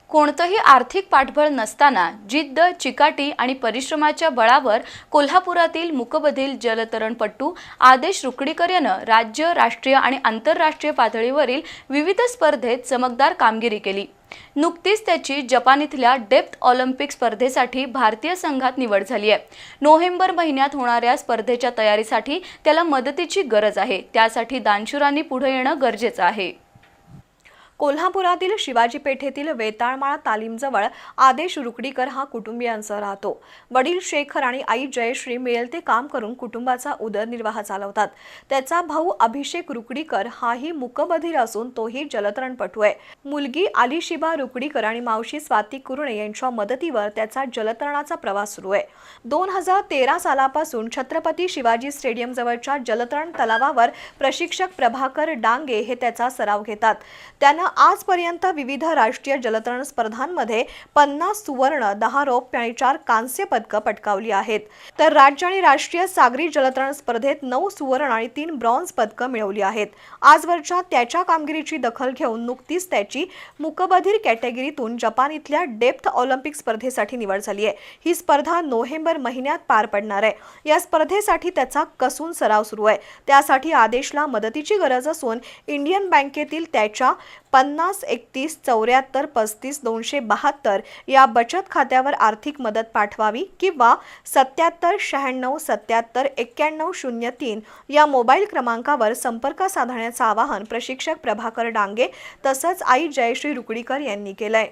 कोणतंही आर्थिक पाठबळ नसताना जिद्द, चिकाटी आणि परिश्रमाच्या बळावर कोल्हापुरातील मूकबधीर जलतरणपटू आदेश रुकडीकर यानं राज्य, राष्ट्रीय आणि आंतरराष्ट्रीय पातळीवरील विविध स्पर्धेत चमकदार कामगिरी केली। नुकतीच त्याची जपान इथल्या डेप्थ ऑलिम्पिक स्पर्धेसाठी भारतीय संघात निवड झाली आहे। नोव्हेंबर महिन्यात होणाऱ्या स्पर्धेच्या तयारीसाठी त्याला मदतीची गरज आहे। त्यासाठी दानशूरांनी पुढे येणं गरजेचं आहे। कोल्हापुरातील शिवाजी पेठेतील वेताळमाळा तालीमजवळ आदेश रुकडीकर हा कुटुंबियांसह राहतो। वडील शेखर आणि आई जयश्री मिळेल ते काम करून कुटुंबाचा उदरनिर्वाह चालवतात। त्याचा भाऊ अभिषेक रुकडीकर हाही मूकबधीर असून तोही जलतरणपटू आहे। मुलगी आलिशिबा रुकडीकर आणि मावशी स्वाती कुरणे यांच्या मदतीवर त्याचा जलतरणाचा प्रवास सुरू आहे। 2013 सालापासून छत्रपती शिवाजी स्टेडियम जवळच्या जलतरण तलावावर प्रशिक्षक प्रभाकर डांगे हे त्याचा सराव घेतात। त्यानं आजपर्यंत विविध राष्ट्रीय जलतरण स्पर्धांमध्ये 50 सुवर्ण, 10 रौप्य आणि 4 कांस्य पदकं पटकावली आहेत। तर राज्य आणि राष्ट्रीय सागरी जलतरण स्पर्धेत 9 सुवर्ण आणि 3 ब्रॉन्झ पदकं मिळवली आहेत। आजवरच्या त्याच्या कामगिरीची दखल घेऊन नुकतीच त्याची मूकबधीर कॅटेगरीतून जपान इथल्या डेप्थ ऑलिम्पिक स्पर्धेसाठी निवड झाली आहे। ही स्पर्धा नोव्हेंबर महिन्यात पार पडणार आहे। या स्पर्धेसाठी त्याचा कसून सराव सुरू आहे। त्यासाठी आदेशला मदतीची गरज असून इंडियन बँकेतील त्याच्या 50 31 74 35 272 या बचत खात्यावर आर्थिक मदत पाठवावी किंवा 77 96 77 91 03 या मोबाईल क्रमांकावर संपर्क साधण्याचं आवाहन प्रशिक्षक प्रभाकर डांगे तसंच आई जयश्री रुकडीकर यांनी केलंय।